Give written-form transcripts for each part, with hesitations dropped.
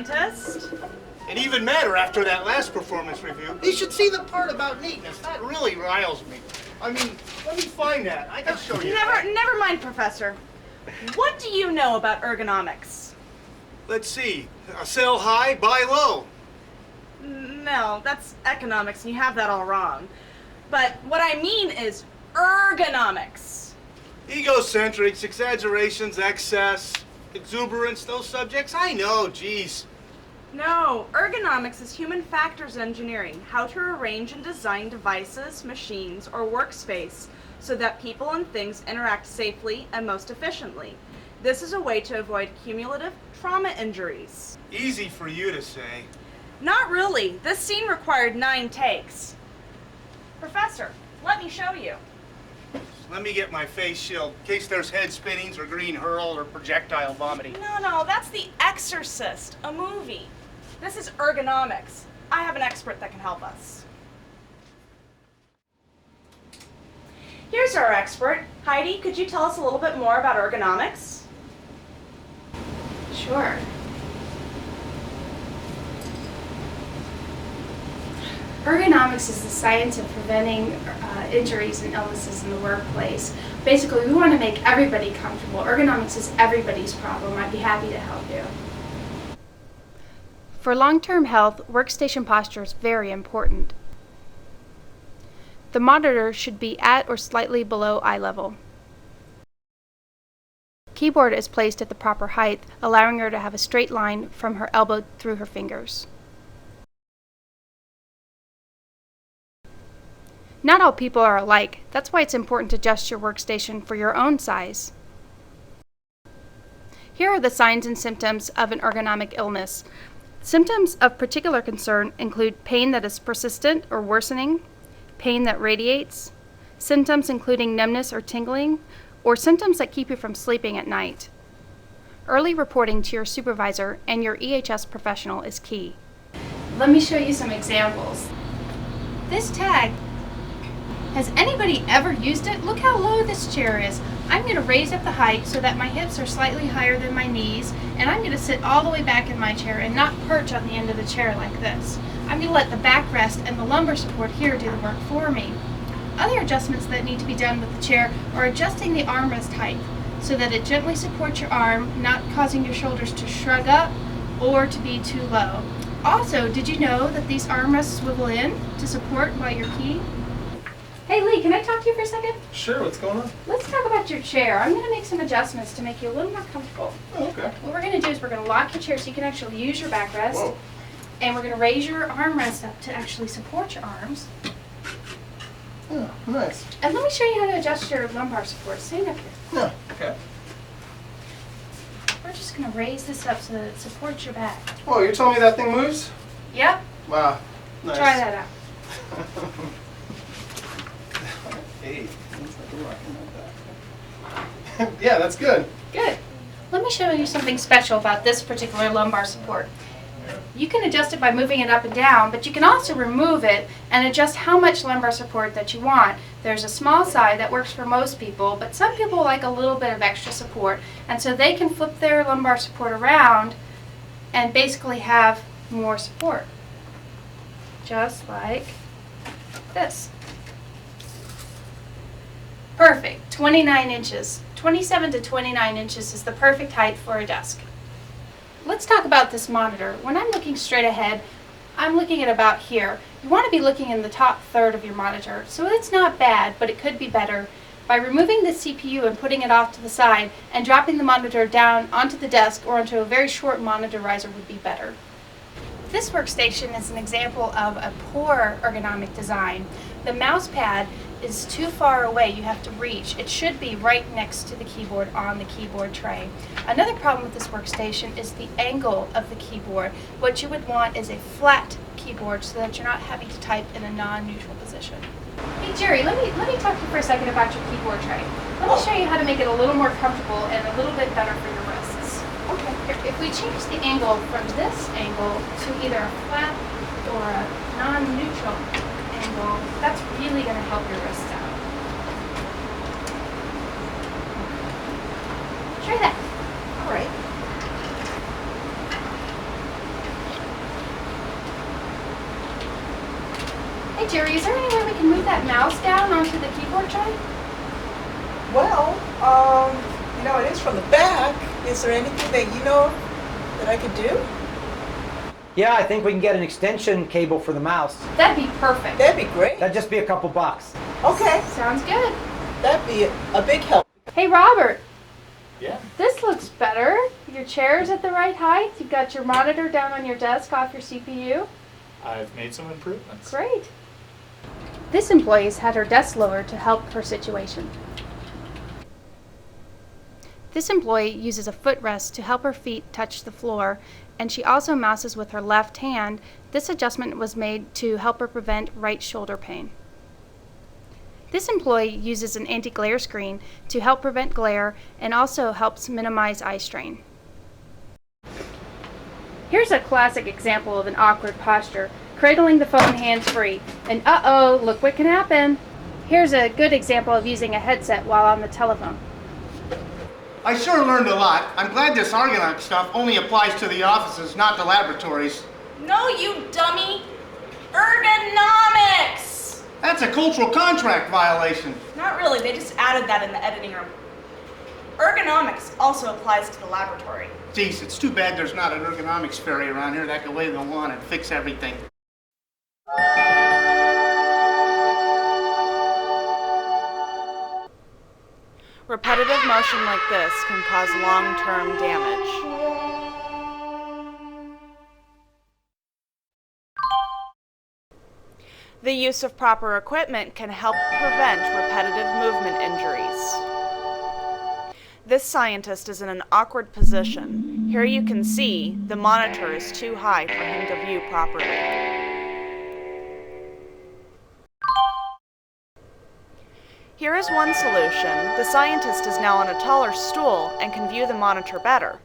scientist. It even matter after that last performance review. You should see the part about neatness. That really riles me. I mean, let me find that. I can show you. Never mind, Professor. What do you know about ergonomics? Let's see. Sell high, buy low. No, that's economics, and you have that all wrong. But what I mean is ergonomics. Egocentrics, exaggerations, excess, exuberance, those subjects, I know, geez. No, ergonomics is human factors engineering, how to arrange and design devices, machines, or workspace so that people and things interact safely and most efficiently. This is a way to avoid cumulative trauma injuries. Easy for you to say. Not really. This scene required 9 takes. Professor, let me show you. Let me get my face shield in case there's head spinnings or green hurl or projectile vomiting. No, that's The Exorcist, a movie. This is ergonomics. I have an expert that can help us. Here's our expert. Heidi, could you tell us a little bit more about ergonomics? Sure. Ergonomics is the science of preventing injuries and illnesses in the workplace. Basically, we want to make everybody comfortable. Ergonomics is everybody's problem. I'd be happy to help you. For long-term health, workstation posture is very important. The monitor should be at or slightly below eye level. Keyboard is placed at the proper height, allowing her to have a straight line from her elbow through her fingers. Not all people are alike. That's why it's important to adjust your workstation for your own size. Here are the signs and symptoms of an ergonomic illness. Symptoms of particular concern include pain that is persistent or worsening, pain that radiates, symptoms including numbness or tingling, or symptoms that keep you from sleeping at night. Early reporting to your supervisor and your EHS professional is key. Let me show you some examples. This tag, has anybody ever used it? Look how low this chair is. I'm going to raise up the height so that my hips are slightly higher than my knees, and I'm going to sit all the way back in my chair and not perch on the end of the chair like this. I'm going to let the backrest and the lumbar support here do the work for me. Other adjustments that need to be done with the chair are adjusting the armrest height so that it gently supports your arm, not causing your shoulders to shrug up or to be too low. Also, did you know that these armrests swivel in to support while you're keying? Hey Lee, can I talk to you for a second? Sure, what's going on? Let's talk about your chair. I'm going to make some adjustments to make you a little more comfortable. Oh, okay. What we're going to do is we're going to lock your chair so you can actually use your backrest. Whoa. And we're going to raise your armrest up to actually support your arms. Yeah, nice. And let me show you how to adjust your lumbar support. Stand up here. Yeah, okay. We're just going to raise this up so that it supports your back. Whoa, you're telling me that thing moves? Yep. Wow, nice. Try that out. Hey, yeah, that's good. Good. Let me show you something special about this particular lumbar support. You can adjust it by moving it up and down, but you can also remove it and adjust how much lumbar support that you want. There's a small side that works for most people, but some people like a little bit of extra support, and so they can flip their lumbar support around and basically have more support. Just like this. Perfect. 29 inches. 27 to 29 inches is the perfect height for a desk. Let's talk about this monitor. When I'm looking straight ahead, I'm looking at about here. You want to be looking in the top third of your monitor, so it's not bad, but it could be better. By removing the CPU and putting it off to the side and dropping the monitor down onto the desk or onto a very short monitor riser would be better. This workstation is an example of a poor ergonomic design. The mouse pad is too far away, you have to reach. It should be right next to the keyboard on the keyboard tray. Another problem with this workstation is the angle of the keyboard. What you would want is a flat keyboard so that you're not having to type in a non-neutral position. Hey Jerry, let me talk to you for a second about your keyboard tray. Let me show you how to make it a little more comfortable and a little bit better for your wrists. Okay. Here, if we change the angle from this angle to either a flat or a non-neutral angle, that's really going to help your wrists out. Try that. All right. Siri, is there any way we can move that mouse down onto the keyboard tray? Well, it is from the back. Is there anything that you know that I could do? Yeah, I think we can get an extension cable for the mouse. That'd be perfect. That'd be great. That'd just be a couple bucks. Okay, Sounds good. that'd be a big help. Hey, Robert. Yeah. This looks better. Your chair's at the right height. You've got your monitor down on your desk off your CPU. I've made some improvements. Great. This employee's had her desk lowered to help her situation. This employee uses a footrest to help her feet touch the floor, and she also mouses with her left hand. This adjustment was made to help her prevent right shoulder pain. This employee uses an anti-glare screen to help prevent glare and also helps minimize eye strain. Here's a classic example of an awkward posture, cradling the phone hands-free. And uh-oh, look what can happen. Here's a good example of using a headset while on the telephone. I sure learned a lot. I'm glad this Ergonomics stuff only applies to the offices, not the laboratories. No, you dummy! Ergonomics! That's a cultural contract violation. Not really, they just added that in the editing room. Ergonomics also applies to the laboratory. Geez, it's too bad there's not an ergonomics fairy around here that could wave the wand and fix everything. Repetitive motion like this can cause long-term damage. The use of proper equipment can help prevent repetitive movement injuries. This scientist is in an awkward position. Here you can see the monitor is too high for him to view properly. Here is one solution. The scientist is now on a taller stool and can view the monitor better.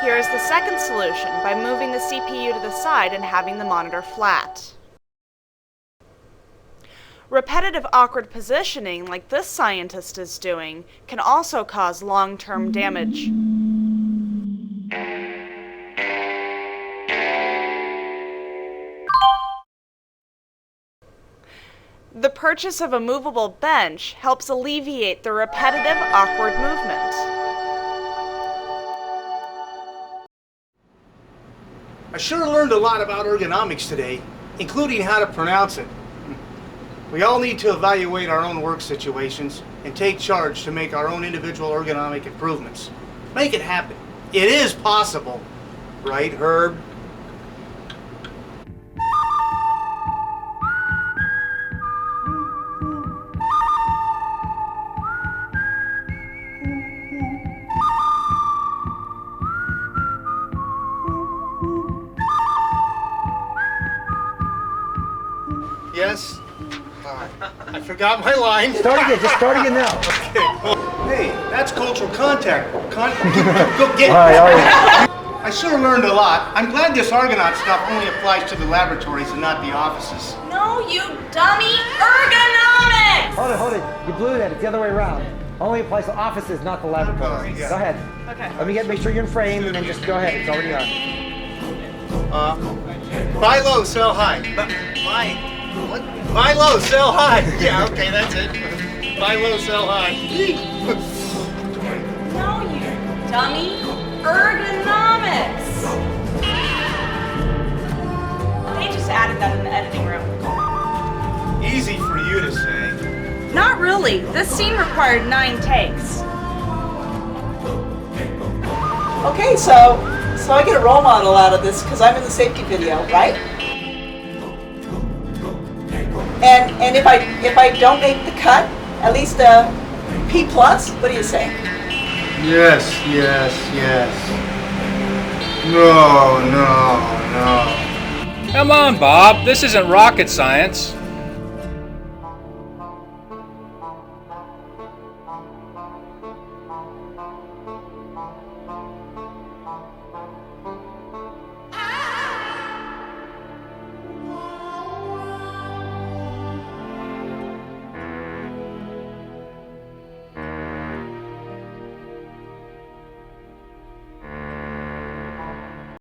Here is the second solution by moving the CPU to the side and having the monitor flat. Repetitive awkward positioning, like this scientist is doing, can also cause long-term damage. The purchase of a movable bench helps alleviate the repetitive awkward movement. I sure learned a lot about ergonomics today, including how to pronounce it. We all need to evaluate our own work situations and take charge to make our own individual ergonomic improvements. Make it happen. It is possible. Right, Herb? Yes? I forgot my line. Start again, just start again now. Hey, that's cultural contact. Go get it. All right. I sure learned a lot. I'm glad this Argonaut stuff only applies to the laboratories and not the offices. No, you dummy! Ergonomics! Hold it. You blew that. It's the other way around. Only applies to offices, not the laboratories. Yeah. Go ahead. Okay. Let me make sure you're in frame, and then just go ahead. It's already on. Buy low, sell high. What? Buy low, sell high. Yeah, okay, that's it. Buy low, sell high. No, you dummy! Ergonomics! They just added that in the editing room. Easy for you to say. Not really. This scene required 9 takes. Okay, so I get a role model out of this because I'm in the safety video, right? And if I don't make the cut, at least a P plus. What do you say? Yes. No. Come on, Bob. This isn't rocket science.